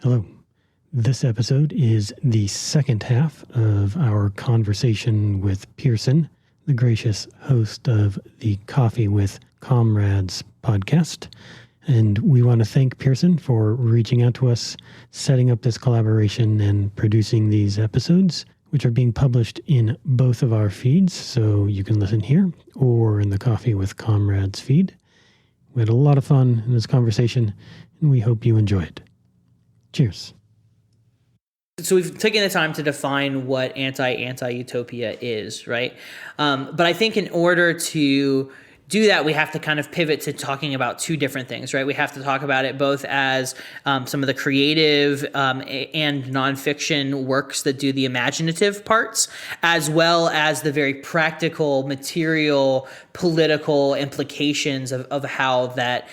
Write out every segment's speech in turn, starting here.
Hello. This episode is the second half of our conversation with Pearson, the gracious host of the Coffee with Comrades podcast. And we want to thank Pearson for reaching out to us, setting up this collaboration, and producing these episodes, which are being published in both of our feeds, so you can listen here or in the Coffee with Comrades feed. We had a lot of fun in this conversation, and we hope you enjoy it. Cheers. So we've taken the time to define what anti-anti-utopia is, right? But I think in order to do that, we have to kind of pivot to talking about two different things, right? We have to talk about it both as some of the creative and nonfiction works that do the imaginative parts, as well as the very practical, material, political implications of how that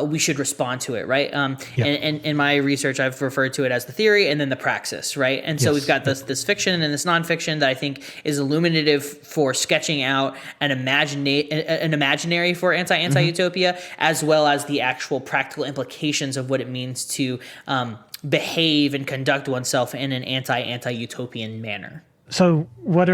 we should respond to it, right? And in my research, I've referred to it as the theory and then the praxis, right? And so we've got this fiction and this nonfiction that I think is illuminative for sketching out an imaginary for anti-anti-utopia, as well as the actual practical implications of what it means to behave and conduct oneself in an anti-anti-utopian manner. So what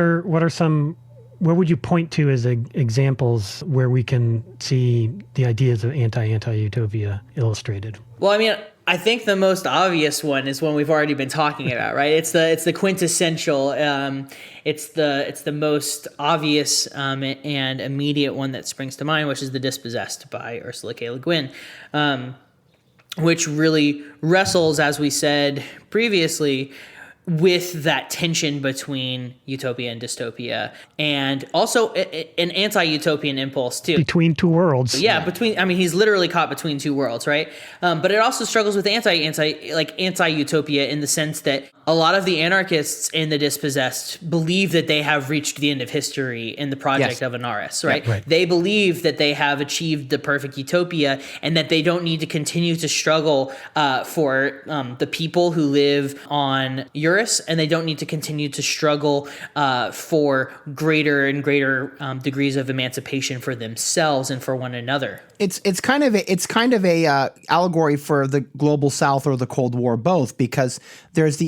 would you point to as examples where we can see the ideas of anti-anti-utopia illustrated? Well, I mean, I think the most obvious one is one we've already been talking about, right? It's the quintessential. It's the most obvious and immediate one that springs to mind, which is The Dispossessed by Ursula K. Guin, which really wrestles, as we said previously, with that tension between utopia and dystopia, and also an anti-utopian impulse too. Between two worlds. Yeah, he's literally caught between two worlds, right? But it also struggles with anti-utopia in the sense that a lot of the anarchists in The Dispossessed believe that they have reached the end of history in the project of Anaris, right? Yeah, right? They believe that they have achieved the perfect utopia and that they don't need to continue to struggle for the people who live on Eurus, and they don't need to continue to struggle for greater and greater degrees of emancipation for themselves and for one another. It's kind of a allegory for the global South or the Cold War, both, because there's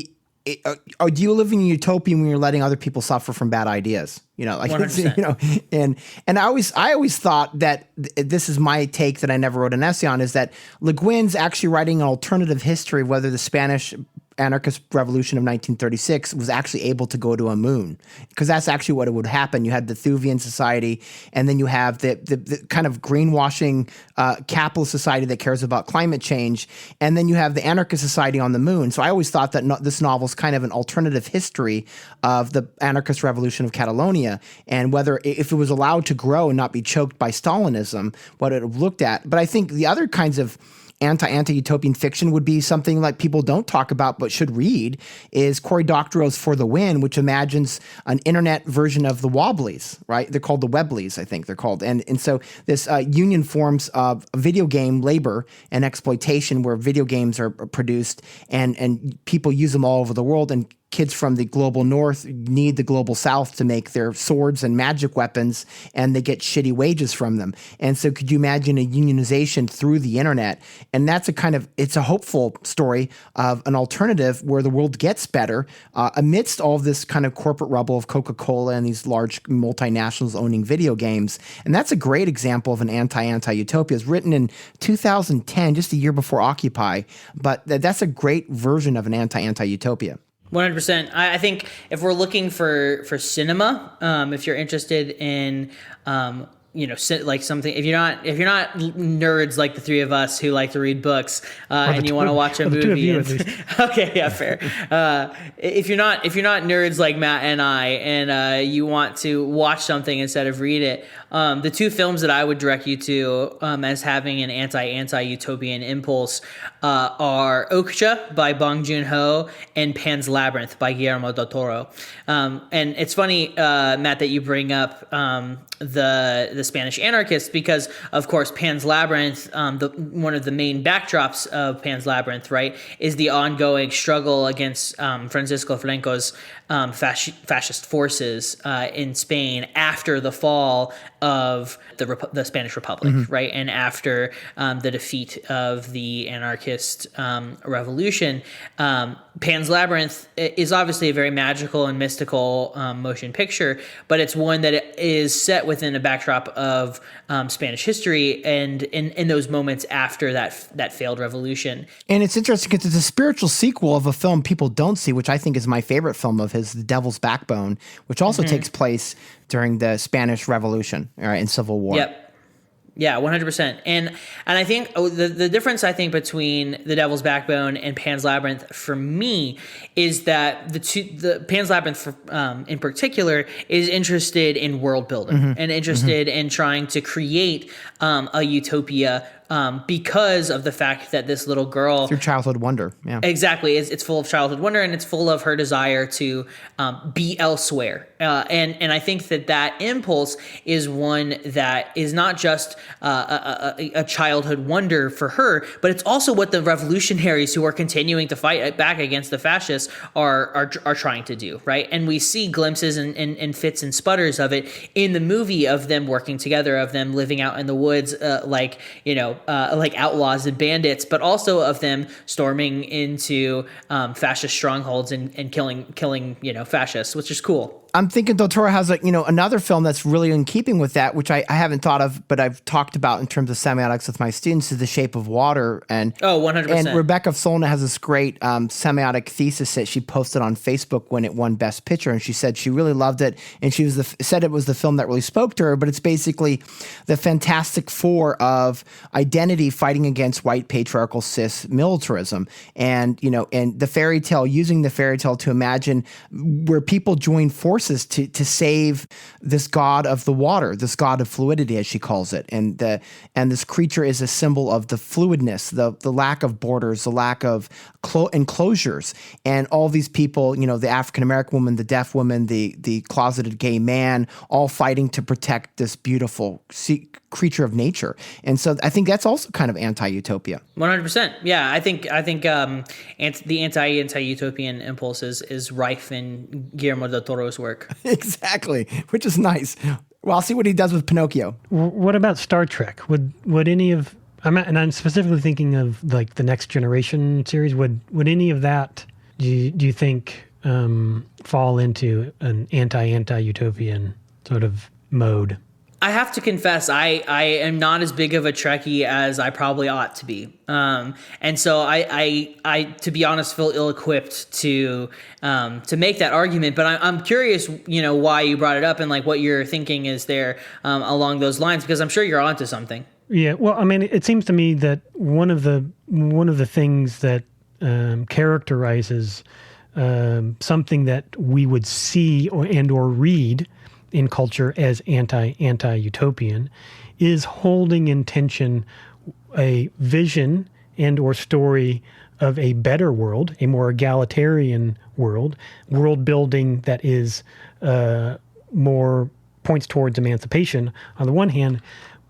do you live in a utopia when you're letting other people suffer from bad ideas? 100%. And I always thought that this is my take that I never wrote an essay on, is that Le Guin's actually writing an alternative history of whether the Spanish anarchist revolution of 1936 was actually able to go to a moon, because that's actually what it would happen. You had the Thuvian society, and then you have the kind of greenwashing capitalist society that cares about climate change, and then you have the anarchist society on the moon. So I always thought that this novel is kind of an alternative history of the anarchist revolution of Catalonia, and whether if it was allowed to grow and not be choked by Stalinism, what it would have looked at. But I think the other kinds of anti-utopian fiction would be something like people don't talk about but should read is Cory Doctorow's For the Win, which imagines an internet version of the Wobblies, right? They're called the Webblies, I think they're called. And so this union forms of video game labor and exploitation where video games are produced and people use them all over the world, and kids from the global north need the global south to make their swords and magic weapons, and they get shitty wages from them. And so could you imagine a unionization through the internet? And that's it's a hopeful story of an alternative where the world gets better amidst all of this kind of corporate rubble of Coca-Cola and these large multinationals owning video games. And that's a great example of an anti-anti-utopia. It's written in 2010, just a year before Occupy, but that's a great version of an anti-anti-utopia. 100%. I think if we're looking for cinema, if you're interested in like something, if you're not nerds like the three of us who like to read books and you want to watch a movie, okay, yeah, fair. If you're not nerds like Matt and I, and you want to watch something instead of read it, the two films that I would direct you to as having an anti-utopian impulse are Okja by Bong Joon-ho and Pan's Labyrinth by Guillermo del Toro. And it's funny, Matt, that you bring up the Spanish anarchists, because of course Pan's Labyrinth, one of the main backdrops of Pan's Labyrinth, right, is the ongoing struggle against Francisco Franco's fascist forces in Spain after the fall of the Spanish Republic, right? And after the defeat of the anarchist revolution, Pan's Labyrinth is obviously a very magical and mystical motion picture, but it's one that is set within a backdrop of Spanish history and in those moments after that failed revolution. And it's interesting because it's a spiritual sequel of a film people don't see, which I think is my favorite film of his, The Devil's Backbone, which also takes place during the Spanish Revolution and Civil War. Yep. Yeah, 100%. And I think the difference I think between The Devil's Backbone and Pan's Labyrinth for me is that the Pan's Labyrinth in particular is interested in world building and interested in trying to create a utopia because of the fact that this little girl through childhood wonder. Yeah, exactly. It's full of childhood wonder, and it's full of her desire to be elsewhere. And I think that impulse is one that is not just a childhood wonder for her, but it's also what the revolutionaries who are continuing to fight back against the fascists are trying to do, right? And we see glimpses and fits and sputters of it in the movie, of them working together, of them living out in the woods, like outlaws and bandits, but also of them storming into fascist strongholds and killing fascists, which is cool. I'm thinking Del Toro has another film that's really in keeping with that, which I haven't thought of, but I've talked about in terms of semiotics with my students, is The Shape of Water. And 100%. And Rebecca Solnit has this great semiotic thesis that she posted on Facebook when it won Best Picture, and she said she really loved it, and she said it was the film that really spoke to her. But it's basically the Fantastic Four of identity fighting against white patriarchal cis militarism, and the fairy tale, using the fairy tale to imagine where people join forces to save this god of the water, this god of fluidity, as she calls it. And this creature is a symbol of the fluidness, the lack of borders, the lack of enclosures. And all these people, the African-American woman, the deaf woman, the closeted gay man, all fighting to protect this beautiful creature of nature. And so I think that's also kind of anti-utopia. 100%. Yeah, I think the anti-utopian impulse is rife in Guillermo del Toro's work. Exactly, which is nice. Well, I'll see what he does with Pinocchio. What about Star Trek? Would any of I'm specifically thinking of like the Next Generation series. Would any of that do you think fall into an anti-utopian sort of mode? I have to confess, I am not as big of a Trekkie as I probably ought to be. And so I to be honest, feel ill-equipped to make that argument. But I'm curious, why you brought it up and like what your thinking is there along those lines, because I'm sure you're onto something. Yeah, well, I mean, it seems to me that one of the things that characterizes something that we would see or read in culture as anti-utopian is holding in tension a vision and or story of a better world, a more egalitarian world building that is more points towards emancipation on the one hand,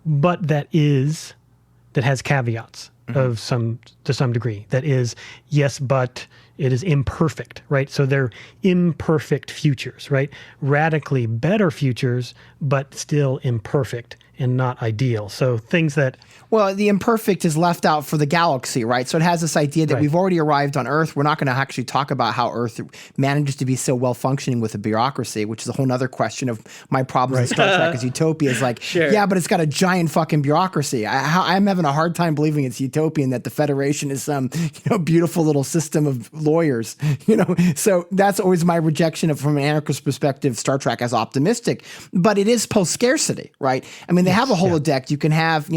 but that has caveats to some degree. That is, yes, but it is imperfect, right? So they're imperfect futures, right? Radically better futures, but still imperfect and not ideal. So things that... Well, the imperfect is left out for the galaxy, right? So it has this idea that we've already arrived on Earth. We're not going to actually talk about how Earth manages to be so well functioning with a bureaucracy, which is a whole other question of my problems in Star Trek as Utopia is like, yeah, but it's got a giant fucking bureaucracy. I'm having a hard time believing it's utopian that the Federation is some beautiful little system of lawyers, So that's always my rejection from an anarchist perspective, Star Trek as optimistic. But it is post-scarcity, right? I mean, they have a holodeck. You can have,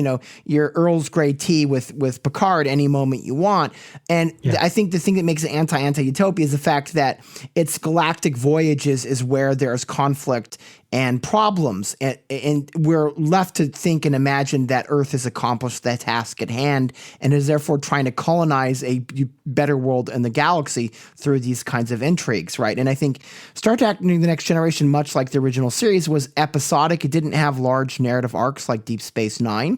your Earl's Grey tea with Picard any moment you want. And I think the thing that makes it anti-utopia is the fact that its galactic voyages is where there's conflict and problems. And we're left to think and imagine that Earth has accomplished the task at hand and is therefore trying to colonize a better world in the galaxy through these kinds of intrigues, right? And I think Star Trek: The Next Generation, much like the original series, was episodic. It didn't have large narrative arcs like Deep Space Nine,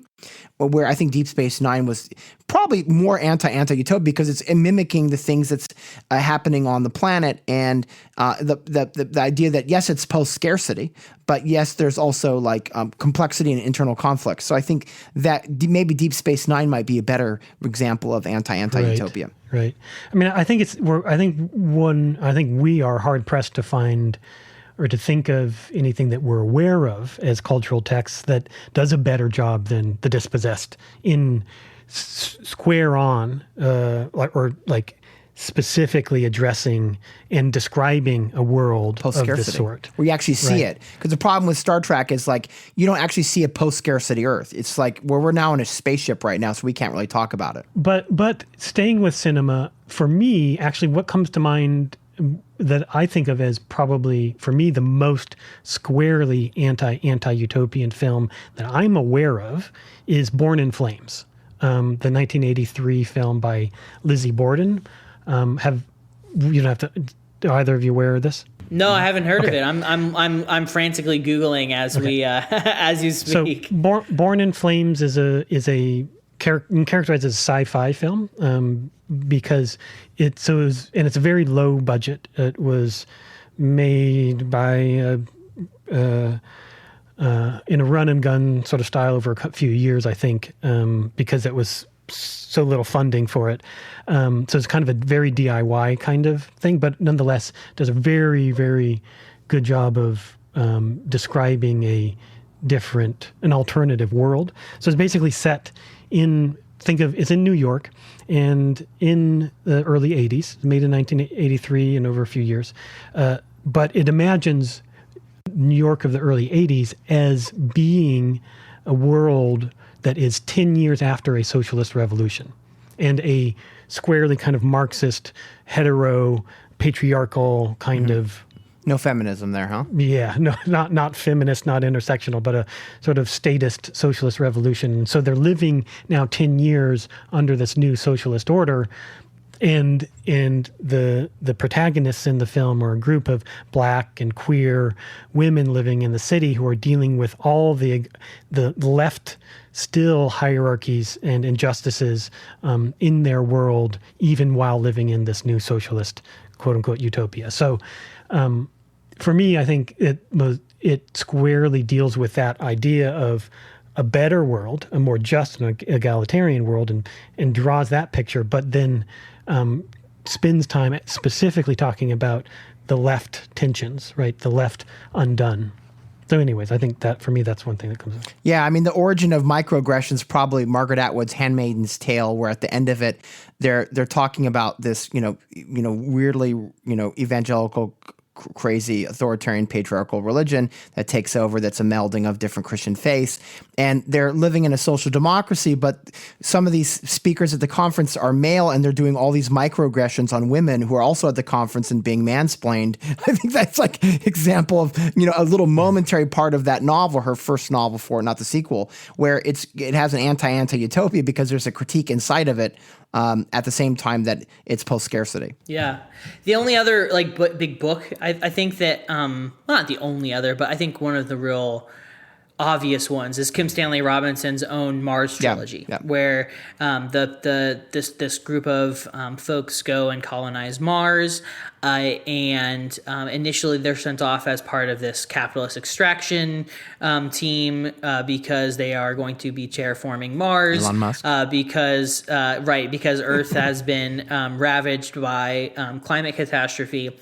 where I think Deep Space Nine was probably more anti-utopia because it's mimicking the things that's happening on the planet, and the idea that yes, it's post-scarcity, but yes, there's also like complexity and internal conflict. So I think that maybe Deep Space Nine might be a better example of anti-utopia. Right. I mean, I think I think we are hard pressed to find or to think of anything that we're aware of as cultural texts that does a better job than The Dispossessed in square on, or specifically addressing and describing a world of this sort. Where you actually see it. Because the problem with Star Trek is like, you don't actually see a post-scarcity Earth. It's like, we're now in a spaceship right now, so we can't really talk about it. But staying with cinema, for me, actually what comes to mind that I think of as probably, for me, the most squarely anti-utopian film that I'm aware of is Born in Flames, the 1983 film by Lizzie Borden. Do either of you aware of this? No, I haven't heard of it. I'm frantically Googling as we as you speak. So Born in Flames is characterized as a sci-fi film because it's a very low budget. It was made by in a run and gun sort of style over a few years, I think, because it was so little funding for it. So it's kind of a very DIY kind of thing, but nonetheless does a very, very good job of describing an alternative world. So it's basically set it's in New York and in the early 80s, made in 1983 and over a few years. But it imagines New York of the early 80s as being a world that is 10 years after a socialist revolution and a squarely kind of Marxist, hetero, patriarchal kind of... No feminism there, huh? Yeah, no, not feminist, not intersectional, but a sort of statist socialist revolution. So they're living now 10 years under this new socialist order, and the protagonists in the film are a group of Black and queer women living in the city who are dealing with all the left still hierarchies and injustices in their world, even while living in this new socialist, quote unquote, utopia. So for me, I think it squarely deals with that idea of a better world, a more just and egalitarian world, and draws that picture, but then spends time specifically talking about the left tensions, right? The left undone. So anyways, I think that for me, that's one thing that comes up. Yeah, I mean, the origin of microaggressions, probably Margaret Atwood's Handmaid's Tale, where at the end of it, they're talking about this, weirdly, evangelical, crazy authoritarian patriarchal religion that takes over, that's a melding of different Christian faiths, and they're living in a social democracy, but some of these speakers at the conference are male and they're doing all these microaggressions on women who are also at the conference and being mansplained. I think that's like example of a little momentary part of that novel, her first novel for it, not the sequel, where it has an anti-utopia because there's a critique inside of it at the same time that it's post-scarcity. Yeah. The only other big book, I think that, well, not the only other, but I think one of the real obvious ones is Kim Stanley Robinson's own Mars trilogy, where this group of folks go and colonize Mars, and initially they're sent off as part of this capitalist extraction team because they are going to be terraforming Mars. Elon Musk. Because Earth has been ravaged by climate catastrophe.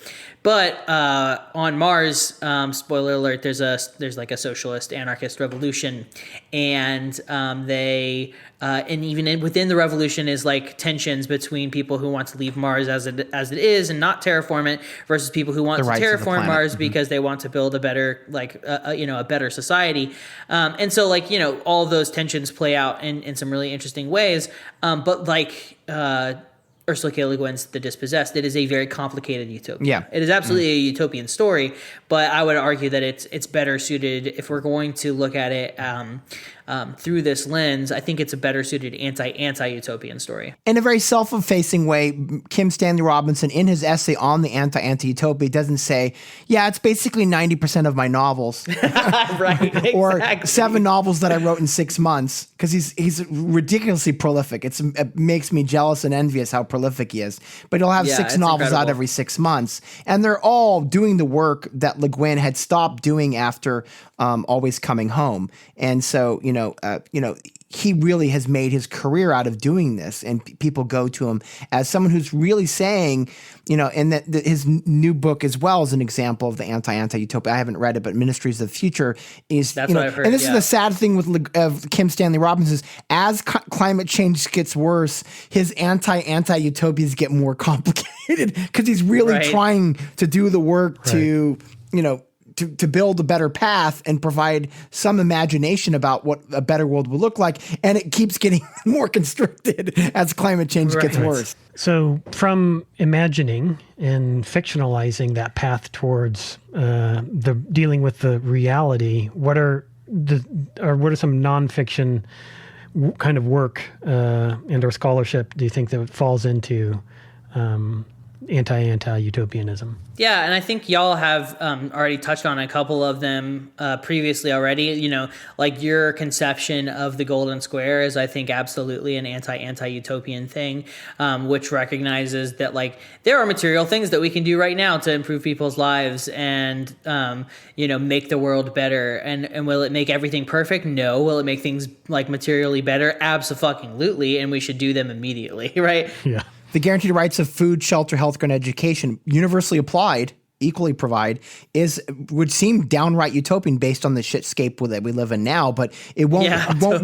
But on Mars, spoiler alert, there's like a socialist anarchist revolution, and even within the revolution is like tensions between people who want to leave Mars as it is and not terraform it versus people who want to terraform Mars because they want to build a better a better society, and so all of those tensions play out in some really interesting ways, but Ursula K. Le Guin's The Dispossessed, it is a very complicated utopia. Yeah. It is absolutely a utopian story, but I would argue that it's better suited, if we're going to look at it through this lens, I think it's a better suited anti-utopian story. In a very self-effacing way, Kim Stanley Robinson, in his essay on the anti-anti-utopia, doesn't say, yeah, it's basically 90% of my novels. Right, or exactly. 7 novels that I wrote in 6 months, because he's ridiculously prolific. It makes me jealous and envious how prolific he is. But he'll have 6 novels out every 6 months, and they're all doing the work that Le Guin had stopped doing after Always Coming Home. And so, he really has made his career out of doing this, and people go to him as someone who's really saying, and that his new book as well is an example of the anti-anti-utopia. I haven't read it, but Ministries of the Future is, That's what I've heard, and this is the sad thing with Kim Stanley Robinson is as climate change gets worse, his anti-anti-utopias get more complicated because he's really trying to do the work to build a better path and provide some imagination about what a better world will look like. And it keeps getting more constricted as climate change gets worse. So from imagining and fictionalizing that path towards the dealing with the reality, what are some nonfiction kind of work and or scholarship do you think that falls into anti-utopianism? Yeah, and I think y'all have already touched on a couple of them previously already. Like your conception of the golden square is, I think, absolutely an anti-utopian thing, which recognizes that there are material things that we can do right now to improve people's lives and make the world better. And will it make everything perfect? No. Will it make things materially better? Abso-fucking-lutely, and we should do them immediately, right? Yeah. The guaranteed rights of food, shelter, healthcare, and education, universally applied, equally provide, would seem downright utopian based on the shitscape that we live in now, but it won't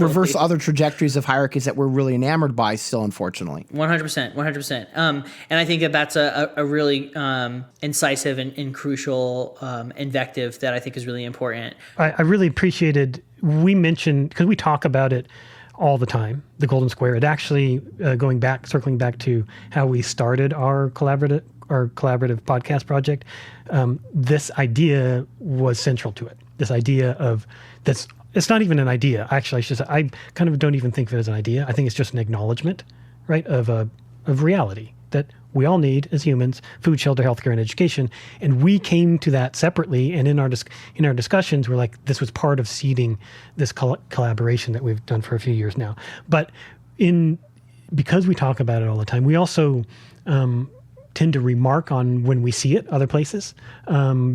reverse other trajectories of hierarchies that we're really enamored by still, unfortunately. 100%. And I think that's a really incisive and crucial invective that I think is really important. I really appreciated, we mentioned, because we talk about it all the time, the golden square. It actually, circling back to how we started our collaborative podcast project, this idea was central to it. This idea of this, it's not even an idea. Actually, I should say, I kind of don't even think of it as an idea. I think it's just an acknowledgement, right, of reality that we all need as humans: food, shelter, healthcare, and education. And we came to that separately. And in our discussions, we're like, this was part of seeding this collaboration that we've done for a few years now. But because we talk about it all the time, we also tend to remark on when we see it other places,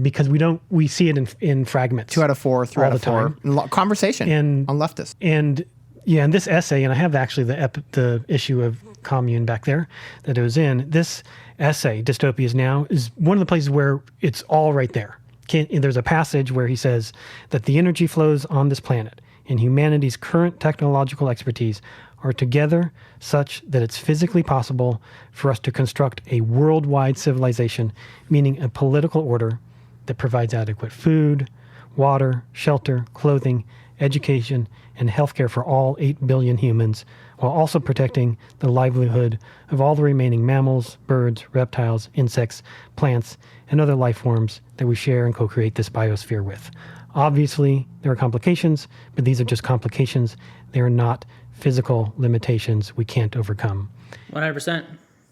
because we see it in fragments. 2 out of 4, 3 out of 4 conversation on leftists. And in this essay, and I have actually the issue of Commune back there that it was in. This essay, Dystopias Now, is one of the places where it's all right there. There's a passage where he says that the energy flows on this planet and humanity's current technological expertise are together such that it's physically possible for us to construct a worldwide civilization, meaning a political order that provides adequate food, water, shelter, clothing, education, and healthcare for all 8 billion humans, while also protecting the livelihood of all the remaining mammals, birds, reptiles, insects, plants, and other life forms that we share and co-create this biosphere with. Obviously, there are complications, but these are just complications. They are not physical limitations we can't overcome. 100%.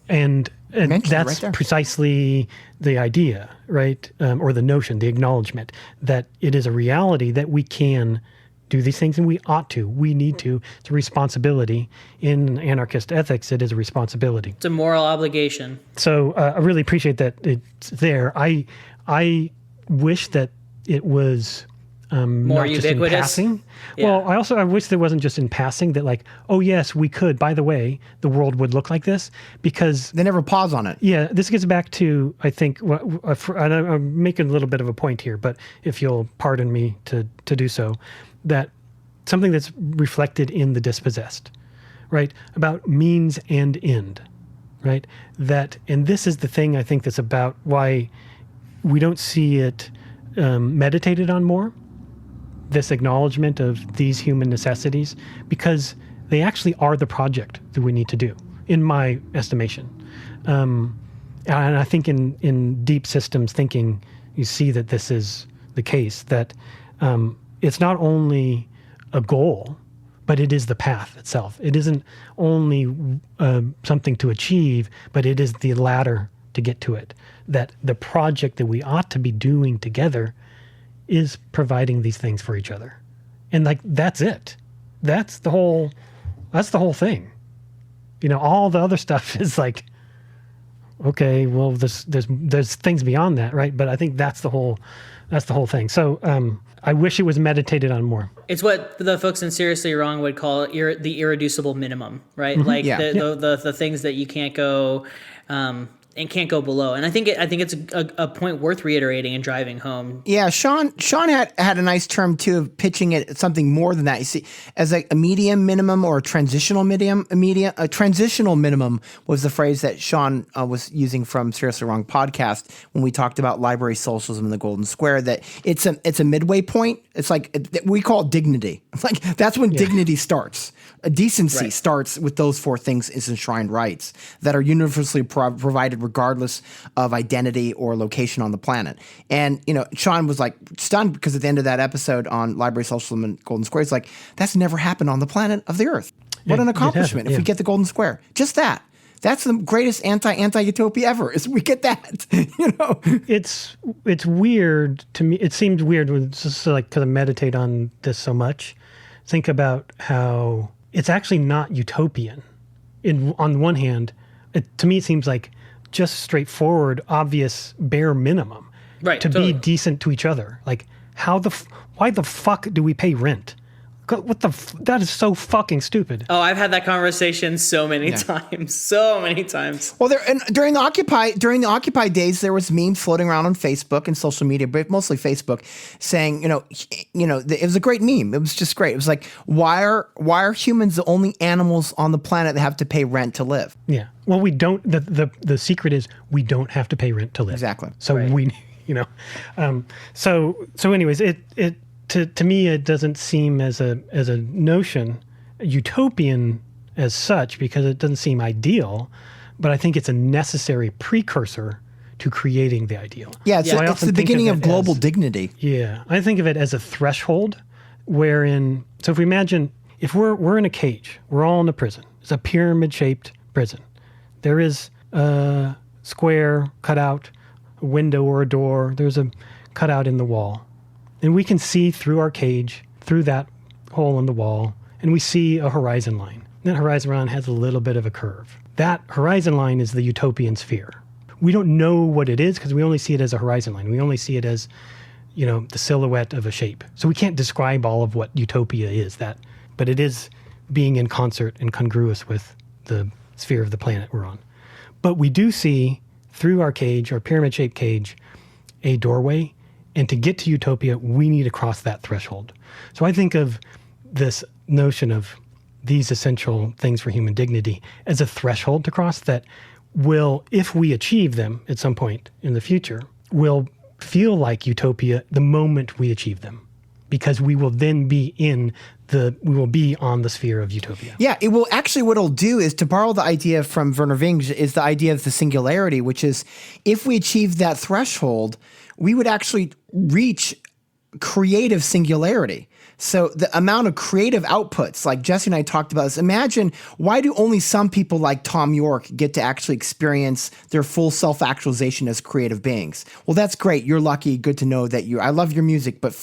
And that's right precisely the idea, right? Or the notion, the acknowledgement that it is a reality that we can do these things, and we ought to. We need to. It's a responsibility. In anarchist ethics, it is a responsibility. It's a moral obligation. So I really appreciate that it's there. I wish that it was more not ubiquitous. just in passing. Yeah. Well, I wish there wasn't just in passing that oh yes, we could. By the way, the world would look like this, because they never pause on it. Yeah, this gets back to, I think, I'm making a little bit of a point here, but if you'll pardon me to do so, that something that's reflected in the Dispossessed, right, about means and end, right? And this is the thing I think that's about why we don't see it meditated on more, this acknowledgement of these human necessities, because they actually are the project that we need to do, in my estimation. And I think in deep systems thinking, you see that this is the case, that it's not only a goal, but it is the path itself. It isn't only something to achieve, but it is the ladder to get to it. That the project that we ought to be doing together is providing these things for each other. And like, that's it. That's the whole thing. You know, all the other stuff is like, okay, well, there's things beyond that, right? But I think that's the whole thing. So I wish it was meditated on more. It's what the folks in Seriously Wrong would call the irreducible minimum, right? Mm-hmm. Like the things that you can't go and can't go below. And I think it's a point worth reiterating and driving home. Yeah, Sean had a nice term too of pitching it something more than that. You see, as a medium minimum or a transitional minimum. A transitional minimum was the phrase that Sean was using from Seriously Wrong podcast when we talked about library socialism and the Golden Square. That it's a midway point. It's like we call it dignity. Like that's when dignity starts. Decency starts with those four things as enshrined rights that are universally provided regardless of identity or location on the planet. And, you know, Sean was like stunned because at the end of that episode on library socialism and Golden Square, it's like, that's never happened on the planet of the Earth. What an accomplishment if we get the Golden Square. Just that. That's the greatest anti-utopia ever, is we get that, you know? It's weird to me. It seems weird when it's just like, because I meditate on this so much, think about how it's actually not utopian. On the one hand, to me, it seems like just straightforward, obvious, bare minimum. Right, to totally. be decent to each other. Like, why the fuck do we pay rent? That is so fucking stupid. Oh, I've had that conversation so many times. Well, during the Occupy days, there was memes floating around on Facebook and social media, but mostly Facebook, saying, it was a great meme. It was just great. It was like, why are humans the only animals on the planet that have to pay rent to live? Yeah. Well, we don't. The secret is we don't have to pay rent to live. Exactly. So So anyways, it. To me, it doesn't seem as a notion utopian as such, because it doesn't seem ideal, but I think it's a necessary precursor to creating the ideal. Yeah, it's the beginning of global dignity. Yeah, I think of it as a threshold wherein, so if we imagine, if we're in a cage, we're all in a prison. It's a pyramid-shaped prison. There is a square cut out, a window or a door. There's a cutout in the wall. And we can see through our cage, through that hole in the wall, and we see a horizon line. That horizon line has a little bit of a curve. That horizon line is the Utopian Sphere. We don't know what it is because we only see it as a horizon line. We only see it as, the silhouette of a shape. So we can't describe all of what utopia is, but it is being in concert and congruous with the sphere of the planet we're on. But we do see through our cage, our pyramid-shaped cage, a doorway. And to get to utopia, we need to cross that threshold. So I think of this notion of these essential things for human dignity as a threshold to cross that will, if we achieve them at some point in the future, will feel like utopia the moment we achieve them. Because we will then be on the sphere of utopia. Yeah, it will actually, what it'll do is, to borrow the idea from Werner Vinge, is the idea of the singularity, which is if we achieve that threshold, we would actually reach creative singularity. So the amount of creative outputs, like Jesse and I talked about this, imagine, why do only some people like Tom York get to actually experience their full self-actualization as creative beings? Well, that's great. You're lucky. Good to know that I love your music, but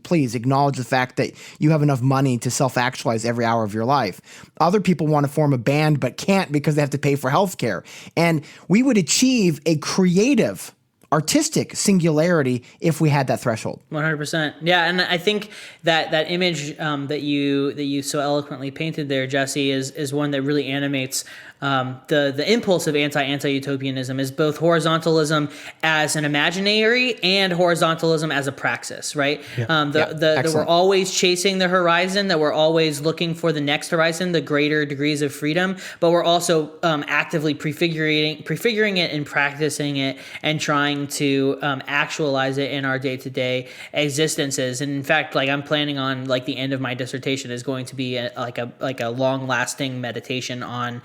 please acknowledge the fact that you have enough money to self-actualize every hour of your life. Other people want to form a band, but can't because they have to pay for healthcare. And we would achieve a creative artistic singularity if we had that threshold. 100%. Yeah, and I think that image that you so eloquently painted there, Jesse, is one that really animates the impulse of anti-utopianism, is both horizontalism as an imaginary and horizontalism as a praxis, right? That we're always chasing the horizon, that we're always looking for the next horizon, the greater degrees of freedom, but we're also actively prefiguring it and practicing it and trying to actualize it in our day-to-day existences. And in fact, like, I'm planning on, like, the end of my dissertation is going to be a long-lasting meditation on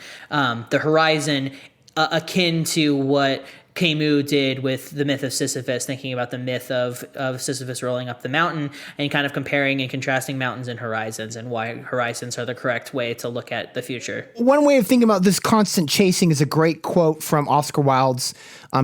the horizon akin to what Camus did with the myth of Sisyphus, thinking about the myth of Sisyphus rolling up the mountain and kind of comparing and contrasting mountains and horizons, and why horizons are the correct way to look at the future. One way of thinking about this constant chasing is a great quote from Oscar Wilde's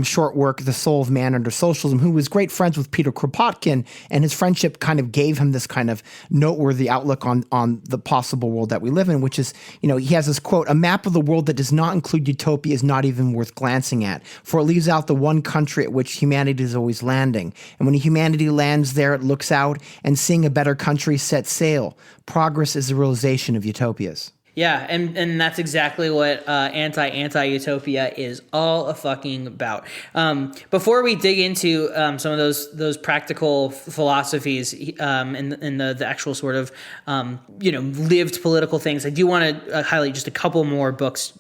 short work, The Soul of Man Under Socialism, who was great friends with Peter Kropotkin, and his friendship kind of gave him this kind of noteworthy outlook on the possible world that we live in, which is, he has this quote, "A map of the world that does not include utopia is not even worth glancing at, for it leaves out the one country at which humanity is always landing. And when humanity lands there, it looks out, and seeing a better country sets sail. Progress is the realization of utopias." Yeah, and that's exactly what Anti-Anti-Utopia is all a fucking about. Before we dig into some of those practical philosophies and the actual sort of lived political things, I do want to highlight just a couple more books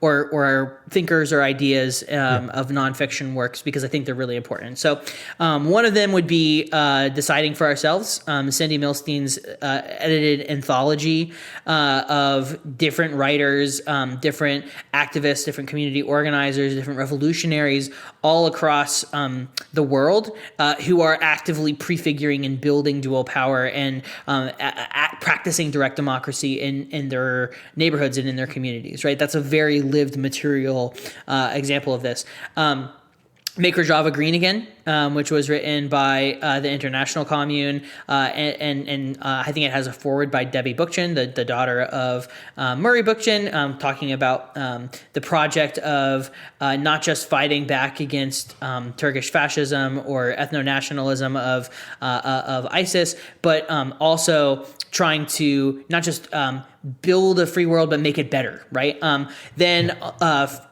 or thinkers or ideas of nonfiction works, because I think they're really important. So one of them would be Deciding for Ourselves, Cindy Milstein's edited anthology of different writers, different activists, different community organizers, different revolutionaries all across the world who are actively prefiguring and building dual power and practicing direct democracy in their neighborhoods and in their communities, right? That's a very lived material example of this. Make Your Java Green Again, which was written by the International Commune, and I think it has a foreword by Debbie Bookchin, the daughter of Murray Bookchin, talking about the project of not just fighting back against Turkish fascism or ethno-nationalism of ISIS, but also trying to not just build a free world, but make it better, right? Then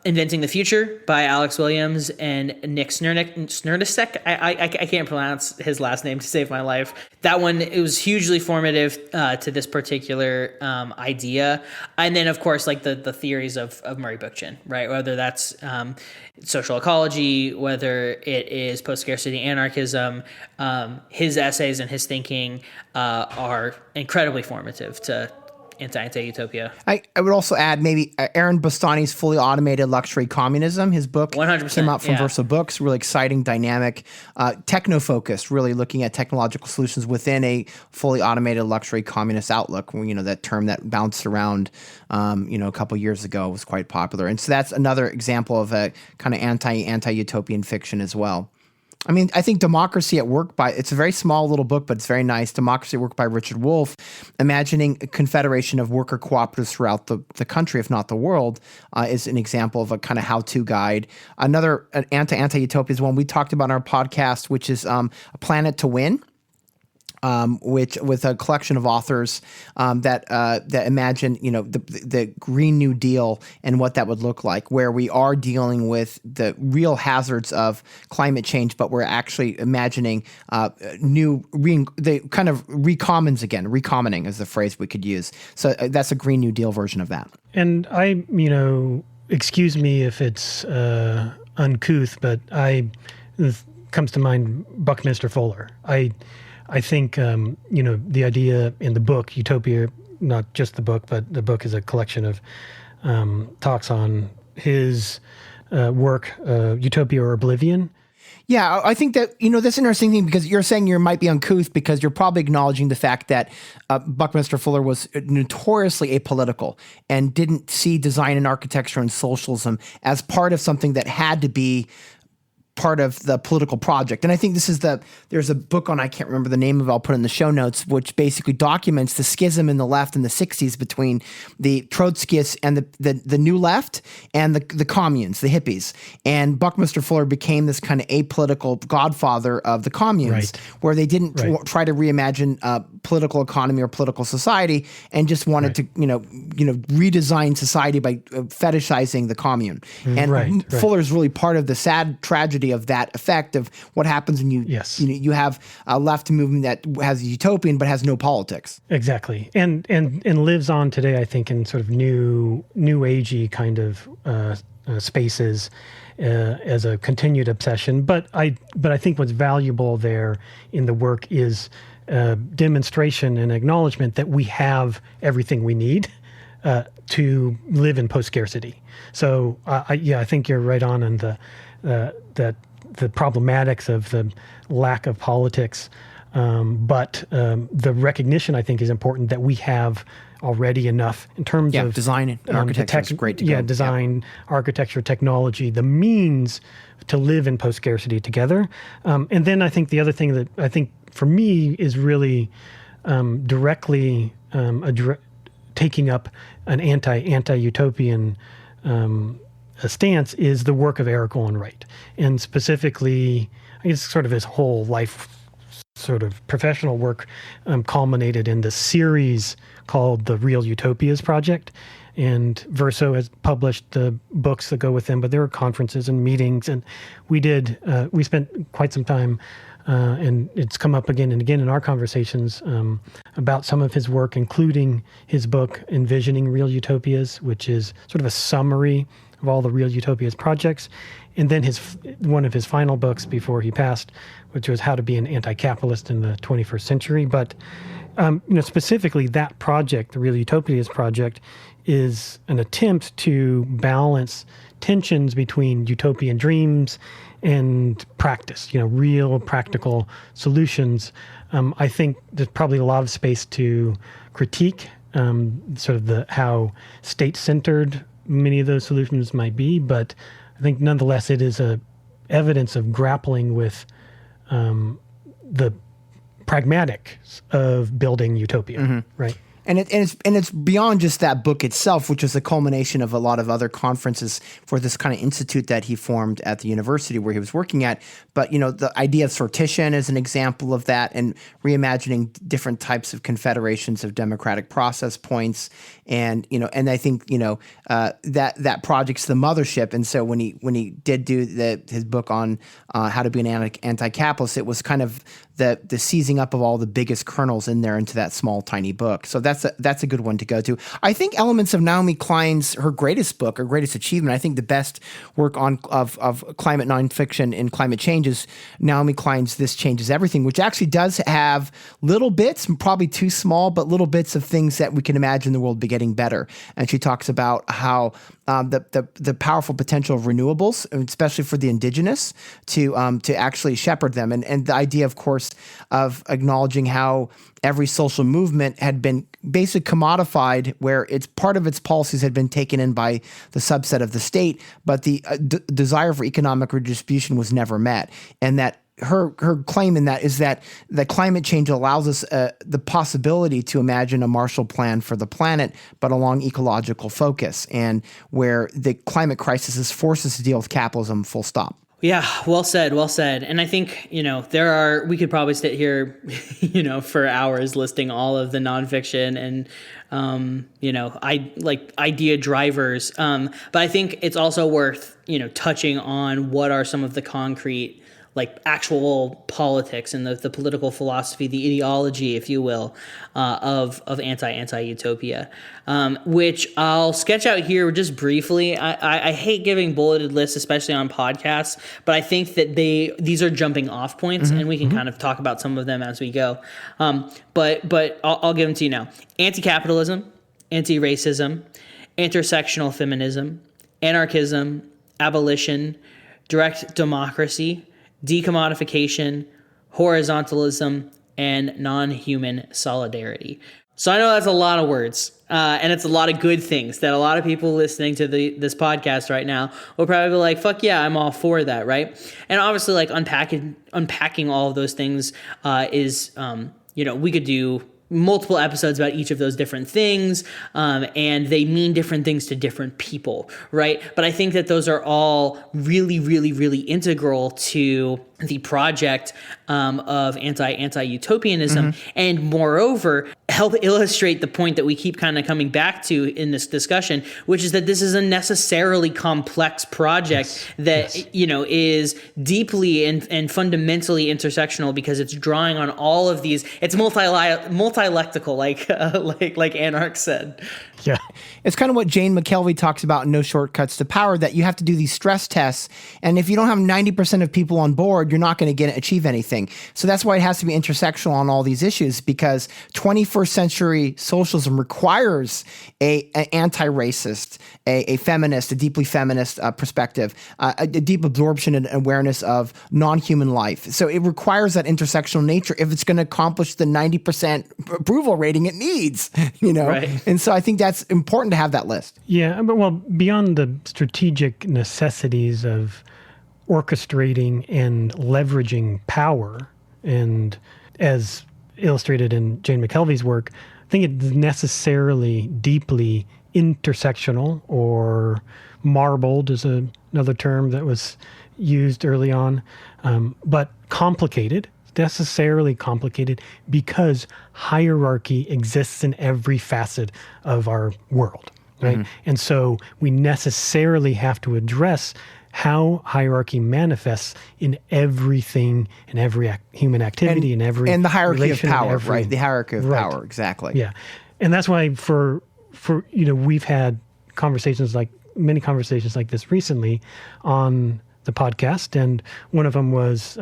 Inventing the Future by Alex Williams and Nick Srnicek. I can't pronounce his last name to save my life. That one, it was hugely formative to this particular idea. And then, of course, like the theories of Murray Bookchin, right? Whether that's social ecology, whether it is post-scarcity anarchism, his essays and his thinking are incredibly formative to Anti-Anti-Utopia. I would also add maybe Aaron Bastani's Fully Automated Luxury Communism. His book 100%, came out from Verso Books, really exciting, dynamic, techno-focused, really looking at technological solutions within a fully automated luxury communist outlook. That term that bounced around, a couple years ago was quite popular. And so that's another example of a kind of anti-utopian fiction as well. I mean, I think Democracy at Work it's a very small little book, but it's very nice. Democracy at Work by Richard Wolff, imagining a confederation of worker cooperatives throughout the country, if not the world, is an example of a kind of how-to guide. Another Anti-Anti-Utopia is one we talked about on our podcast, which is A Planet to Win. Which with a collection of authors that imagine the Green New Deal and what that would look like, where we are dealing with the real hazards of climate change, but we're actually imagining the kind of recommons again. Recommoning is the phrase we could use. So that's a Green New Deal version of that. And I, excuse me if it's uncouth, but comes to mind Buckminster Fuller. I think, the idea in the book, Utopia, not just the book, but the book is a collection of talks on his work, Utopia or Oblivion. Yeah, I think that, that's an interesting thing, because you're saying you might be uncouth because you're probably acknowledging the fact that Buckminster Fuller was notoriously apolitical and didn't see design and architecture and socialism as part of something that had to be part of the political project. And I think there's a book on, I can't remember the name of it, I'll put it in the show notes, which basically documents the schism in the left in the 60s between the Trotskyists and the new left and the communes, the hippies. And Buckminster Fuller became this kind of apolitical godfather of the communes, right, where they didn't try to reimagine political economy or political society, and just wanted to, redesign society by fetishizing the commune. And Fuller's really part of the sad tragedy of that effect of what happens when you have a left movement that has utopian but has no politics. Exactly, and lives on today, I think, in sort of new agey kind of spaces as a continued obsession. But I think what's valuable there in the work is demonstration and acknowledgement that we have everything we need to live in post-scarcity. So I think you're right on the problematics of the lack of politics, but the recognition, I think, is important that we have already enough in terms of design and architecture is great to go. Design, architecture, technology, the means to live in post-scarcity together. And then I think the other thing that I think for me is really directly taking up an anti-utopian stance is the work of Erik Olin Wright. And specifically, I guess sort of his whole life sort of professional work culminated in the series called the Real Utopias Project. And Verso has published the books that go with them, but there were conferences and meetings, and we spent quite some time, and it's come up again and again in our conversations about some of his work, including his book, Envisioning Real Utopias, which is sort of a summary of all the Real Utopias projects. And then one of his final books before he passed, which was How to Be an Anti-Capitalist in the 21st Century. But specifically that project, the Real Utopias project, is an attempt to balance tensions between utopian dreams and practice, real practical solutions. I think there's probably a lot of space to critique sort of how state-centered many of those solutions might be, but I think nonetheless it is a evidence of grappling with the pragmatics of building utopia, right? And it's beyond just that book itself, which is a culmination of a lot of other conferences for this kind of institute that he formed at the university where he was working at. But, the idea of sortition is an example of that, and reimagining different types of confederations of democratic process points. And, and I think, that project's the mothership. And so when he did do his book on how to be an anti-capitalist, it was kind of the seizing up of all the biggest kernels in there into that small, tiny book. So that's a good one to go to. I think elements of Naomi Klein's, her greatest book, her greatest achievement, I think the best work of climate nonfiction and climate change is Naomi Klein's This Changes Everything, which actually does have little bits, probably too small, but little bits of things that we can imagine the world be getting better. And she talks about how the powerful potential of renewables, especially for the indigenous, to actually shepherd them. And the idea, of course, of acknowledging how every social movement had been basically commodified, where it's part of its policies had been taken in by the subset of the state, but the desire for economic redistribution was never met. And that her claim in that is that climate change allows us the possibility to imagine a Marshall Plan for the planet, but along ecological focus, and where the climate crisis forces us to deal with capitalism, full stop. Yeah, well said. And I think, we could probably sit here, for hours listing all of the nonfiction and, idea drivers. But I think it's also worth, touching on what are some of the concrete, actual politics and the political philosophy, the ideology, if you will, of Anti-Anti-Utopia, which I'll sketch out here just briefly. I hate giving bulleted lists, especially on podcasts, but I think that these are jumping off points, and we can kind of talk about some of them as we go. But I'll give them to you now. Anti-capitalism, anti-racism, intersectional feminism, anarchism, abolition, direct democracy, decommodification, horizontalism, and non-human solidarity. So I know that's a lot of words, and it's a lot of good things that a lot of people listening to this podcast right now will probably be like, fuck yeah, I'm all for that, right? And obviously, unpacking all of those things is, we could do multiple episodes about each of those different things, and they mean different things to different people, right? But I think that those are all really, really, really integral to the project of anti-utopianism, and moreover, help illustrate the point that we keep kind of coming back to in this discussion, which is that this is a necessarily complex project that is deeply and fundamentally intersectional, because it's drawing on all of these. It's multilectical, like Anarch said. Yeah. It's kind of what Jane McKelvey talks about in No Shortcuts to Power, that you have to do these stress tests. And if you don't have 90% of people on board, you're not going to achieve anything. So that's why it has to be intersectional on all these issues, because 21st century socialism requires an anti-racist, a feminist, a deeply feminist perspective, a deep absorption and awareness of non-human life. So it requires that intersectional nature if it's going to accomplish the 90% approval rating it needs, Right. And so I think that's important to have that list. Yeah, but well, beyond the strategic necessities of orchestrating and leveraging power, and as illustrated in Jane McKelvey's work, I think it's necessarily deeply intersectional, or marbled is another term that was used early on, but complicated. Necessarily complicated because hierarchy exists in every facet of our world, right? Mm-hmm. And so we necessarily have to address how hierarchy manifests in everything, in every human activity, in every and the hierarchy of power, every, right? The hierarchy of right. power, exactly. Yeah, and that's why for we've had many conversations like this recently on the podcast, and one of them was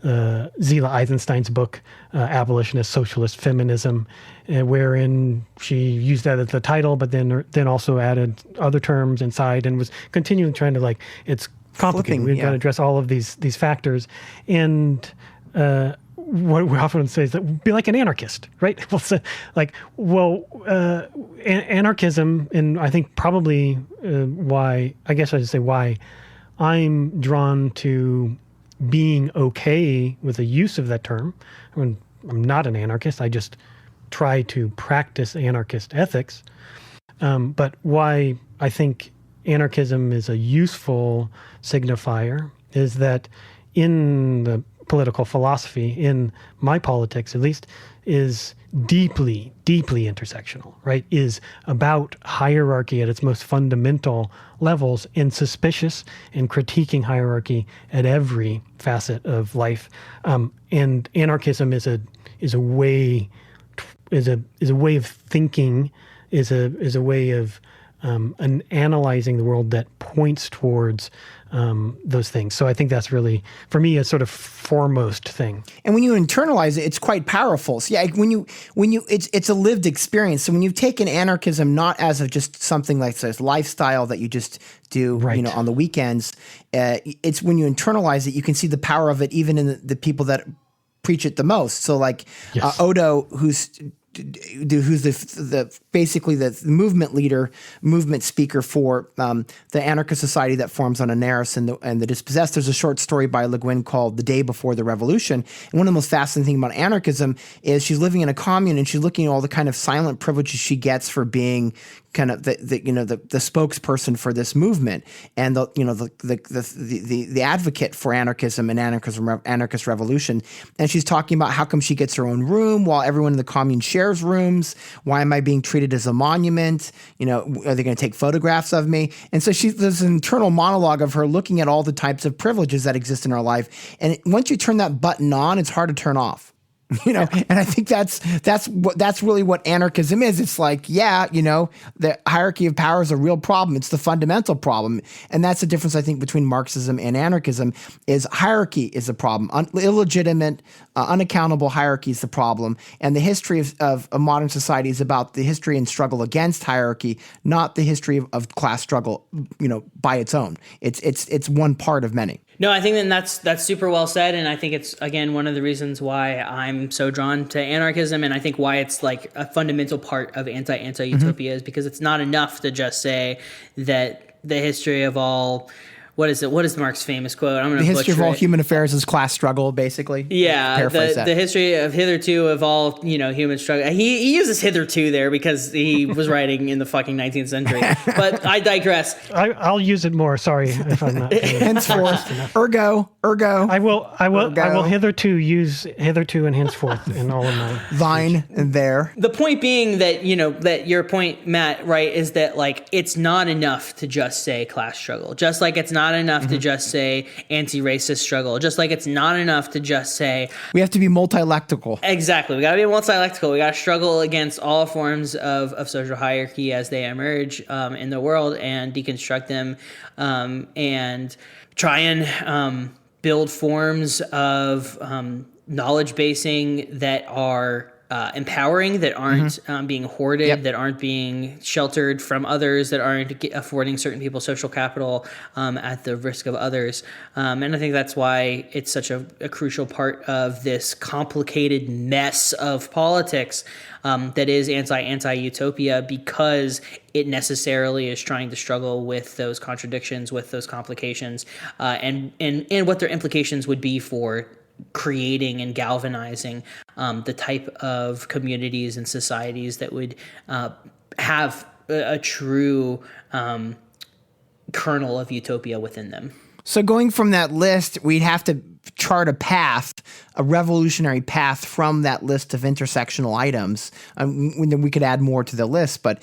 Zila Eisenstein's book, Abolitionist Socialist Feminism, wherein she used that as the title, but then also added other terms inside, and was continuing trying to it's complicated. We've got to address all of these factors. And what we often say is that be like an anarchist, right? Anarchism, and I think probably why I'm drawn to being okay with the use of that term. I mean, I'm not an anarchist. I just try to practice anarchist ethics. But why I think anarchism is a useful signifier is that in the political philosophy, in my politics at least, is deeply, deeply intersectional, right? Is about hierarchy at its most fundamental levels, and suspicious and critiquing hierarchy at every facet of life. And anarchism is a way of thinking, is a way of analyzing the world that points towards those things. So I think that's really, for me, a sort of foremost thing. And when you internalize it, it's quite powerful. So yeah, it's a lived experience. So when you've taken anarchism not as just something like this lifestyle that you just do, right. On the weekends, it's when you internalize it, you can see the power of it even in the people that preach it the most. So yes. Odo, who's basically the movement leader, movement speaker for the anarchist society that forms on Anaris and the Dispossessed. There's a short story by Le Guin called The Day Before the Revolution. And one of the most fascinating things about anarchism is she's living in a commune, and she's looking at all the kind of silent privileges she gets for being kind of the spokesperson for this movement, and the advocate for anarchism and anarchist revolution. And she's talking about how come she gets her own room while everyone in the commune shares rooms. Why am I being treated as a monument? Are they going to take photographs of me? And so there's an internal monologue of her looking at all the types of privileges that exist in her life. And once you turn that button on, it's hard to turn off. And I think that's really what anarchism is. It's the hierarchy of power is a real problem. It's the fundamental problem. And that's the difference, I think, between Marxism and anarchism is hierarchy is the problem. Illegitimate, unaccountable hierarchy is the problem. And the history of a modern society is about the history and struggle against hierarchy, not the history of class struggle, by its own. It's one part of many. No, I think that's super well said, and I think it's, again, one of the reasons why I'm so drawn to anarchism, and I think why it's like a fundamental part of Anti-Anti-Utopia is because it's not enough to just say that the history of all... What is it? What is Marx's famous quote? I'm going to butcher it. The history of all human affairs is class struggle, basically. Yeah, the history of hitherto of all human struggle. He uses hitherto there because he was writing in the fucking 19th century. But I digress. I'll use it more. Sorry if I'm not. Henceforth, ergo. I will hitherto use hitherto and henceforth in all of my thine and there. The point being that that your point, Matt, right, is that it's not enough to just say class struggle. Just like it's not not enough to just say anti-racist struggle, just like it's not enough to just say we have to be multilectical. Exactly. We got to be multilectical. We got to struggle against all forms of social hierarchy as they emerge in the world and deconstruct them and try and build forms of knowledge basing that are empowering, that aren't being hoarded, that aren't being sheltered from others, that aren't affording certain people social capital at the risk of others. And I think that's why it's such a crucial part of this complicated mess of politics that is anti-anti-utopia, because it necessarily is trying to struggle with those contradictions, with those complications, and what their implications would be for creating and galvanizing the type of communities and societies that would have a true kernel of utopia within them. So going from that list, we'd have to chart a path, a revolutionary path from that list of intersectional items. We could add more to the list, but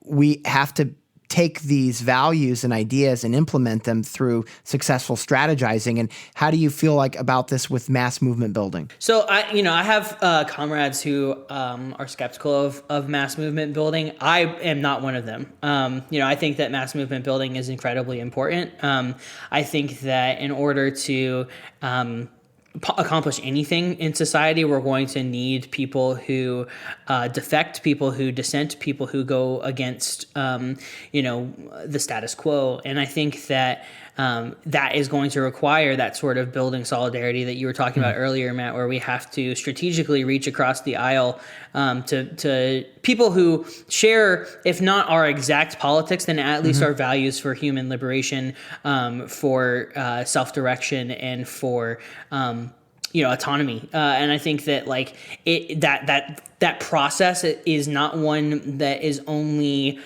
we have to take these values and ideas and implement them through successful strategizing. And how do you feel like about this with mass movement building? So I have comrades who are skeptical of mass movement building. I am not one of them. I think that mass movement building is incredibly important. I think that in order to accomplish anything in society, we're going to need people who defect, people who dissent, people who go against, the status quo. And I think that that is going to require that sort of building solidarity that you were talking about earlier, Matt, where we have to strategically reach across the aisle to people who share, if not our exact politics, then at least our values for human liberation, for self-direction, and for autonomy. And I think that that process is not one that is only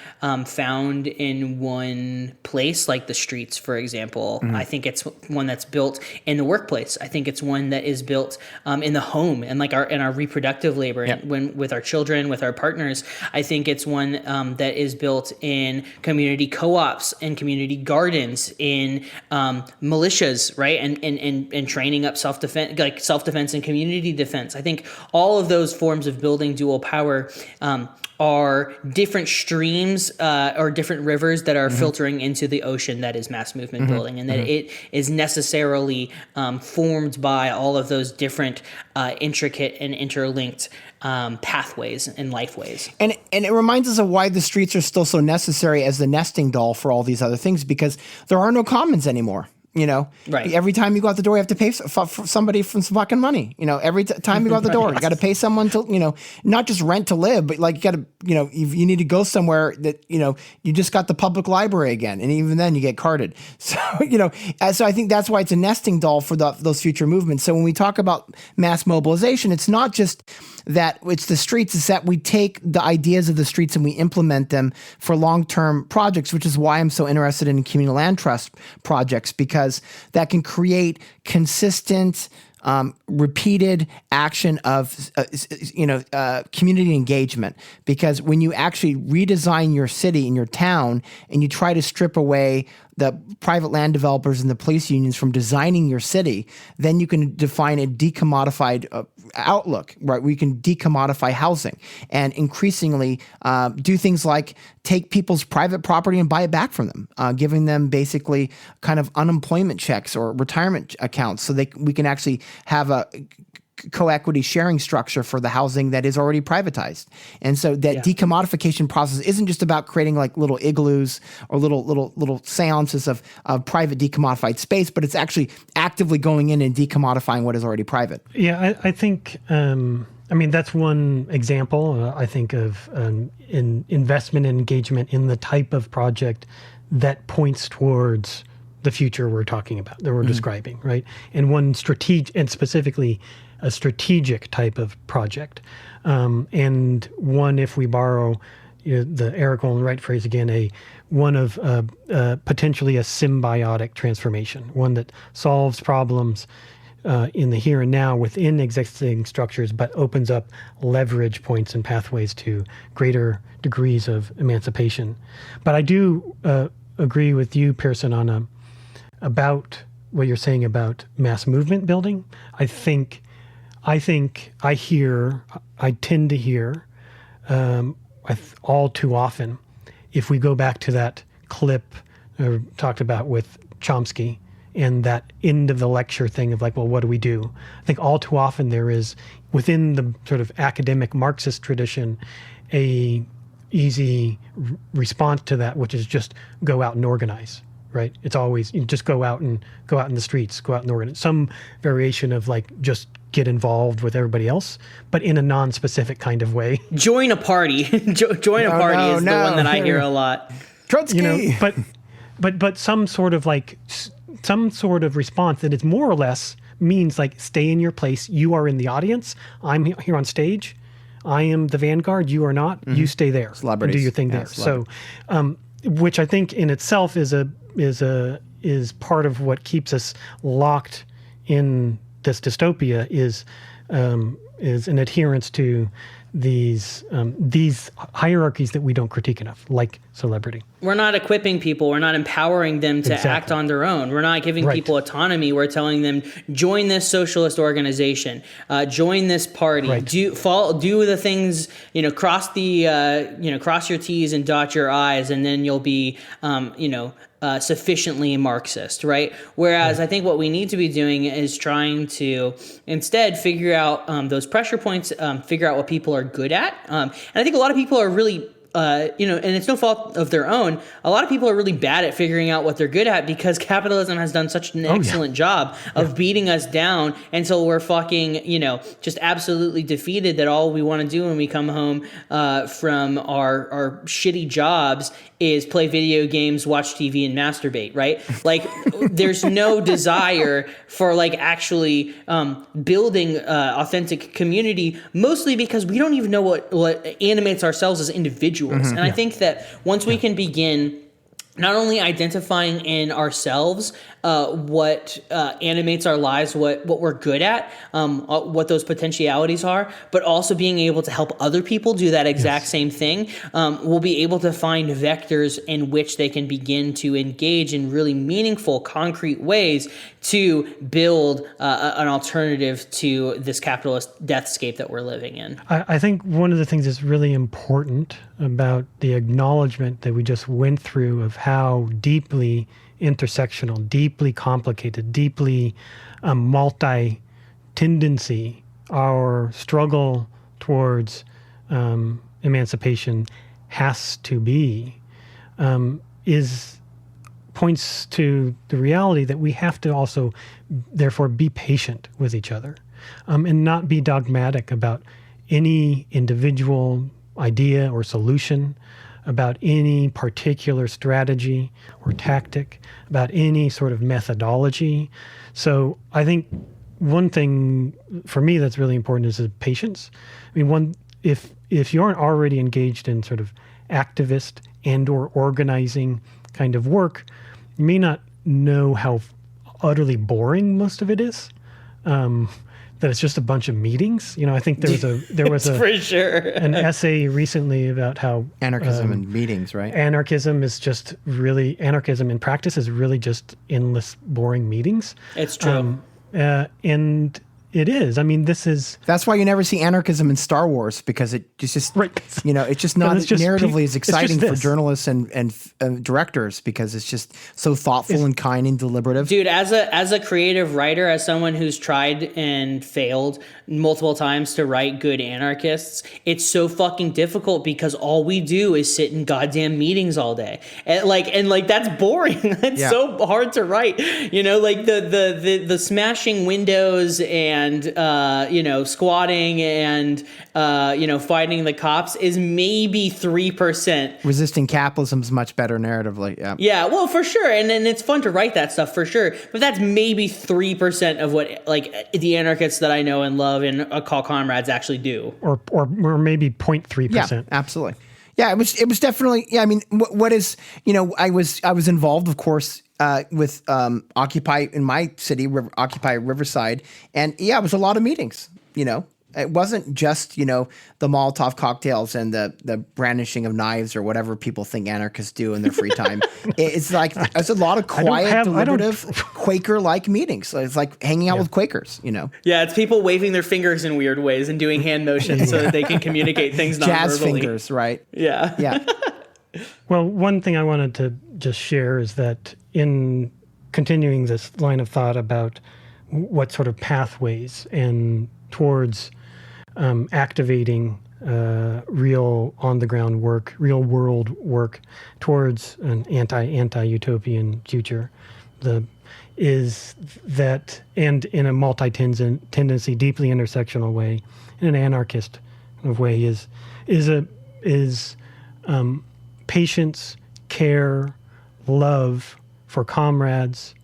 found in one place, like the streets, for example. I think it's one that's built in the workplace. I think it's one that is built in the home and in our reproductive labor, and with our children, with our partners. I think it's one that is built in community co-ops and community gardens, in militias, right, and training up self-defense and community defense. I think all of those forms of building dual power are different streams or different rivers that are filtering into the ocean that is mass movement building, and that it is necessarily formed by all of those different intricate and interlinked pathways and lifeways. And it reminds us of why the streets are still so necessary as the nesting doll for all these other things, because there are no commons anymore. Right. Every time you go out the door, you have to pay for somebody for some fucking money. Every time you go out the door, you got to pay someone to, not just rent to live, but you got to, you need to go somewhere that, you just got the public library again. And even then you get carded. So, so I think that's why it's a nesting doll for those future movements. So when we talk about mass mobilization, it's not just that it's the streets, it's that we take the ideas of the streets and we implement them for long-term projects, which is why I'm so interested in communal land trust projects, because that can create consistent, repeated action of, community engagement. Because when you actually redesign your city and your town and you try to strip away the private land developers and the police unions from designing your city, then you can define a decommodified outlook, right? We can decommodify housing and increasingly do things like take people's private property and buy it back from them, giving them basically kind of unemployment checks or retirement accounts so we can actually have a co-equity sharing structure for the housing that is already privatized. And so that decommodification process isn't just about creating like little igloos or little seances of private decommodified space, but it's actually actively going in and decommodifying what is already private. Yeah, I think, that's one example, I think, of in investment and engagement in the type of project that points towards the future we're talking about, that we're describing, right? And one specifically a strategic type of project. And one, if we borrow the Erik Olin Wright phrase again, one of potentially a symbiotic transformation, one that solves problems in the here and now within existing structures, but opens up leverage points and pathways to greater degrees of emancipation. But I do agree with you, Pearson, on about what you're saying about mass movement building. I tend to hear all too often, if we go back to that clip talked about with Chomsky and that end of the lecture thing of like, well, what do we do? I think all too often there is, within the sort of academic Marxist tradition, a easy response to that, which is just go out and organize, right? It's always, you just go out in the streets, go out and organize. Some variation of like, just get involved with everybody else, but in a non-specific kind of way. Join a party. Join a party is the one that I hear a lot. Trotsky. But some sort of response that is more or less means like, stay in your place. You are in the audience. I'm here on stage. I am the vanguard. You are not. Mm-hmm. You stay there and do your thing there. So, which I think in itself is part of what keeps us locked in this dystopia is an adherence to these hierarchies that we don't critique enough, like celebrity. We're not equipping people. We're not empowering them to act on their own. We're not giving people autonomy. We're telling them, join this socialist organization, join this party, do the things, cross cross your T's and dot your I's, and then you'll be, sufficiently Marxist, right? Whereas I think what we need to be doing is trying to instead figure out those pressure points, figure out what people are good at. And I think a lot of people are really and it's no fault of their own. A lot of people are really bad at figuring out what they're good at because capitalism has done such an excellent job of beating us down until we're fucking, just absolutely defeated, that all we want to do when we come home from our shitty jobs is play video games, watch TV, and masturbate, right? Like, there's no desire for actually building authentic community, mostly because we don't even know what animates ourselves as individuals. Mm-hmm. And I think that once we can begin not only identifying in ourselves what animates our lives, what we're good at, what those potentialities are, but also being able to help other people do that exact same thing, we'll be able to find vectors in which they can begin to engage in really meaningful, concrete ways to build an alternative to this capitalist deathscape that we're living in. I think one of the things that's really important about the acknowledgement that we just went through of how deeply intersectional, deeply complicated, deeply multi-tendency our struggle towards emancipation has to be, points to the reality that we have to also, therefore, be patient with each other and not be dogmatic about any individual idea or solution, about any particular strategy or tactic, about any sort of methodology. So I think one thing for me that's really important is patience. I mean, if you aren't already engaged in sort of activist and or organizing kind of work, you may not know how utterly boring most of it is. That it's just a bunch of meetings. I think there was for sure an essay recently about how anarchism and meetings, right? Anarchism in practice is really just endless, boring meetings. It's true. And it is. I mean, that's why you never see anarchism in Star Wars, because it's just it's just not narratively as exciting for journalists and directors, because it's just so thoughtful and kind and deliberative. Dude, as a creative writer, as someone who's tried and failed multiple times to write good anarchists, it's so fucking difficult because all we do is sit in goddamn meetings all day, and that's boring. It's so hard to write. The smashing windows and squatting and fighting the cops is maybe 3%. Resisting capitalism is much better narratively. Yeah, well, for sure, and it's fun to write that stuff for sure. But that's maybe 3% of what the anarchists that I know and love and call comrades actually do, or maybe 0.3%. Yeah, absolutely. Yeah, it was definitely. Yeah, I mean, what is I was involved, of course, with Occupy in my city, Occupy Riverside, and it was a lot of meetings, It wasn't just, the Molotov cocktails and the brandishing of knives or whatever people think anarchists do in their free time. It's like there's a lot of quiet, deliberative, Quaker-like meetings. So it's like hanging out with Quakers, Yeah, it's people waving their fingers in weird ways and doing hand motions so that they can communicate things non-verbally. Jazz fingers, right? Yeah. Yeah. Well, one thing I wanted to just share is that in continuing this line of thought about what sort of pathways and towards activating real on-the-ground work, real-world work towards an anti-utopian future, is that, and in a multi-tendency, deeply intersectional way, in an anarchist kind of way, is patience, care, love for comrades,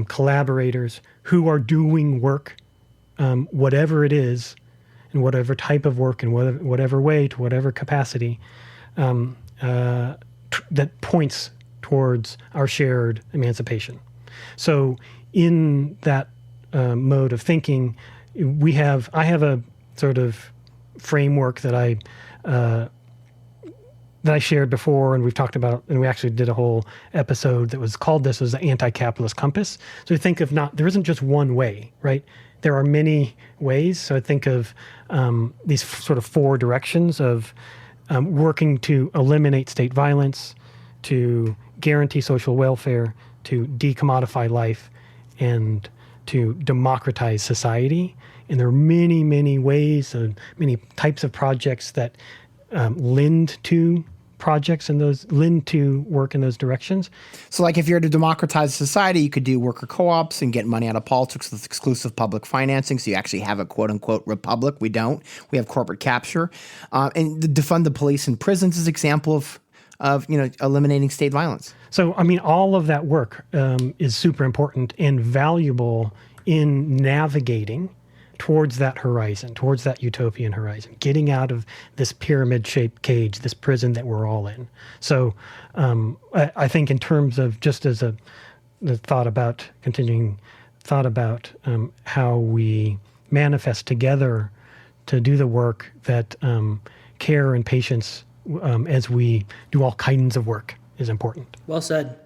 collaborators who are doing work, whatever it is, and whatever type of work, in whatever way, to whatever capacity, that points towards our shared emancipation. So in that mode of thinking, I have a sort of framework that I shared before, and we've talked about, and we actually did a whole episode that was called this was the anti-capitalist compass. So you think of there isn't just one way, right? There are many ways. So I think of these sort of four directions of working to eliminate state violence, to guarantee social welfare, to decommodify life, and to democratize society. And there are many, many ways and many types of projects that lend to work in those directions. So like if you're to democratize society, you could do worker co-ops and get money out of politics with exclusive public financing. So you actually have a quote unquote republic. We don't. We have corporate capture. And defund the police and prisons is an example of eliminating state violence. So, I mean, all of that work is super important and valuable in navigating towards that horizon, towards that utopian horizon, getting out of this pyramid-shaped cage, this prison that we're all in. So I think in terms of just as continuing thought about how we manifest together to do the work that care and patience as we do all kinds of work is important. Well said.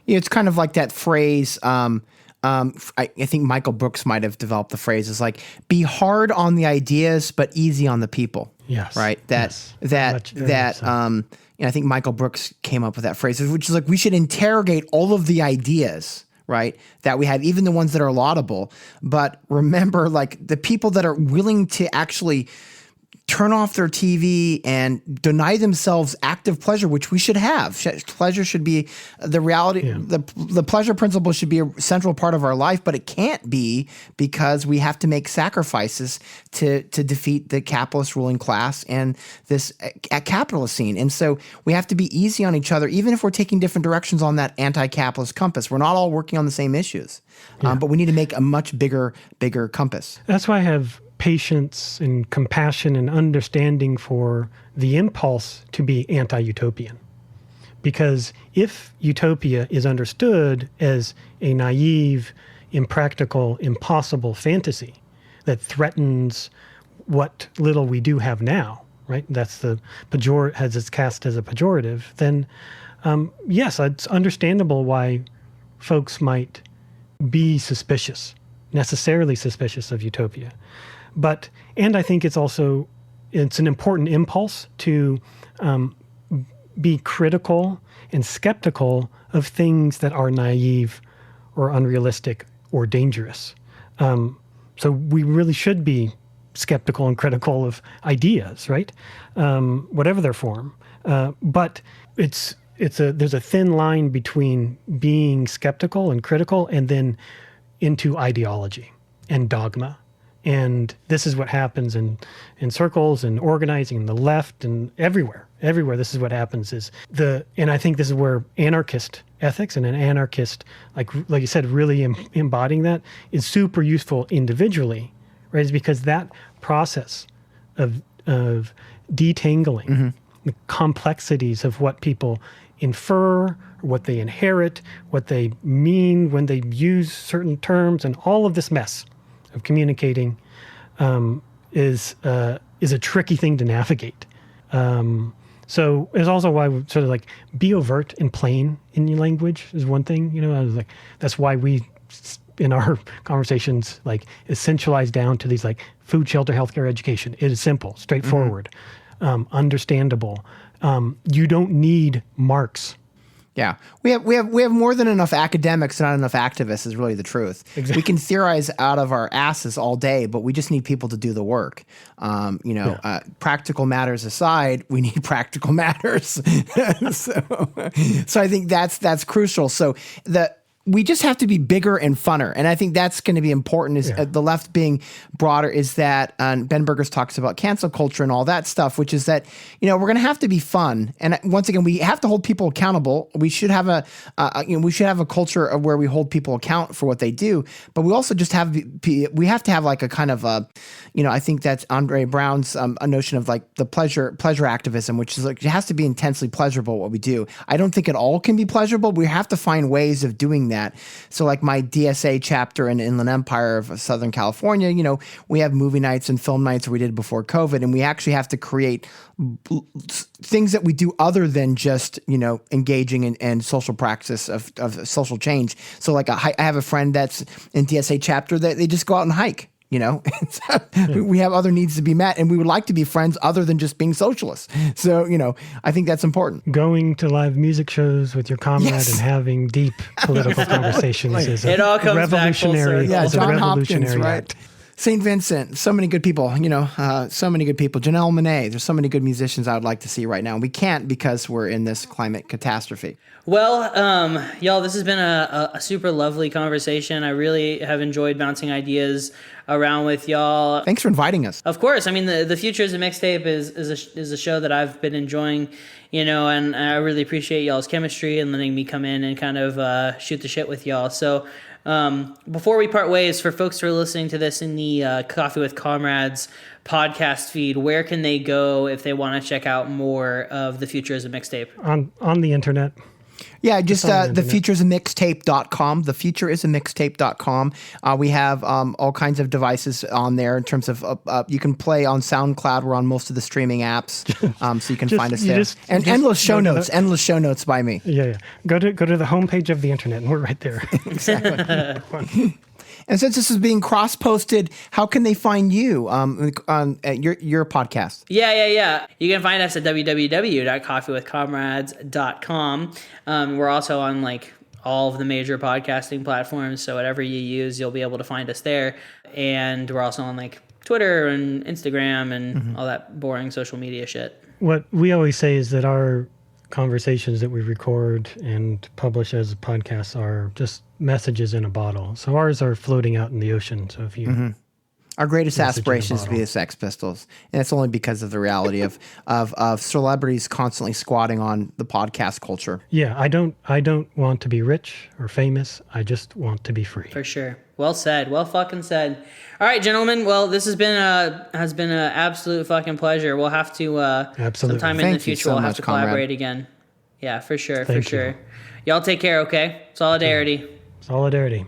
Yeah, it's kind of like that phrase, I think Michael Brooks might have developed the phrase. It's like, be hard on the ideas, but easy on the people. Yes. Right. I think Michael Brooks came up with that phrase, which is like, we should interrogate all of the ideas, right, that we have, even the ones that are laudable. But remember, like, the people that are willing to actually turn off their TV and deny themselves active pleasure, which we should have. Pleasure should be the reality. Yeah. The pleasure principle should be a central part of our life, but it can't be, because we have to make sacrifices to defeat the capitalist ruling class and this capitalist scene. And so we have to be easy on each other, even if we're taking different directions on that anti-capitalist compass. We're not all working on the same issues, but we need to make a much bigger compass. That's why I have patience and compassion and understanding for the impulse to be anti-utopian. Because if utopia is understood as a naive, impractical, impossible fantasy that threatens what little we do have now, right? That's the has its cast as a pejorative. Then, yes, it's understandable why folks might be necessarily suspicious of utopia. And I think it's an important impulse to be critical and skeptical of things that are naive or unrealistic or dangerous. So we really should be skeptical and critical of ideas, right? Whatever their form. But there's a thin line between being skeptical and critical and then into ideology and dogma. And this is what happens in circles and organizing in the left and everywhere. This is what happens and I think this is where anarchist ethics and an anarchist, like you said, really embodying that is super useful individually, right? Is because that process of detangling the complexities of what people infer, what they inherit, what they mean when they use certain terms, and all of this mess of communicating is a tricky thing to navigate. So it's also why we sort of like be overt and plain in your language is one thing. You know, I was like, that's why we in our conversations like essentialize down to these like food, shelter, healthcare, education. It is simple, straightforward, understandable. You don't need marks. Yeah, we have more than enough academics, not enough activists. Is really the truth. Exactly. We can theorize out of our asses all day, but we just need people to do the work. Practical matters aside, we need practical matters. So I think that's crucial. So we just have to be bigger and funner. And I think that's going to be important is the left being broader is that Ben Burgers talks about cancel culture and all that stuff, which is that, we're going to have to be fun. And once again, we have to hold people accountable. We should have a culture of where we hold people account for what they do. But we also just have to have like a kind of I think that's Andre Brown's a notion of like the pleasure activism, which is like it has to be intensely pleasurable what we do. I don't think it all can be pleasurable. We have to find ways of doing that. So like my DSA chapter in Inland Empire of Southern California, we have movie nights and film nights we did before COVID, and we actually have to create things that we do other than just, engaging in social practice of social change. So like I have a friend that's in DSA chapter that they just go out and hike. We have other needs to be met, and we would like to be friends other than just being socialists. So, I think that's important. Going to live music shows with your comrade and having deep political conversations is it all comes revolutionary. Back full circle. John Hopkins, right? Act. St. Vincent, so many good people, so many good people. Janelle Monáe, there's so many good musicians I would like to see right now. We can't because we're in this climate catastrophe. Well, y'all, this has been a super lovely conversation. I really have enjoyed bouncing ideas around with y'all. Thanks for inviting us. Of course. I mean, the Future is a Mixtape is a show that I've been enjoying, and I really appreciate y'all's chemistry and letting me come in and kind of shoot the shit with y'all. So before we part ways, for folks who are listening to this in the Coffee with Comrades podcast feed, where can they go if they want to check out more of The Future is a Mixtape? On the internet. Yeah, just thefutureisamixtape.com. Thefutureisamixtape.com. We have all kinds of devices on there in terms of you can play on SoundCloud. We're on most of the streaming apps, so you can find us there. And endless show notes by me. Yeah. Go to the homepage of the internet, and we're right there. Exactly. And since this is being cross-posted, how can they find you on your podcast? Yeah. You can find us at www.coffeewithcomrades.com. We're also on like all of the major podcasting platforms, so whatever you use, you'll be able to find us there. And we're also on like Twitter and Instagram and all that boring social media shit. What we always say is that our conversations that we record and publish as podcasts are just messages in a bottle. So ours are floating out in the ocean. So if you our greatest aspiration is to be the Sex Pistols, and it's only because of the reality of celebrities constantly squatting on the podcast culture. Yeah, I don't want to be rich or famous. I just want to be free. For sure. Well said. Well fucking said. All right, gentlemen. Well, this has been an absolute fucking pleasure. We'll have to sometime in the future we'll have to collaborate again. Yeah, for sure. Thank you. Y'all take care. Okay. Solidarity. Solidarity.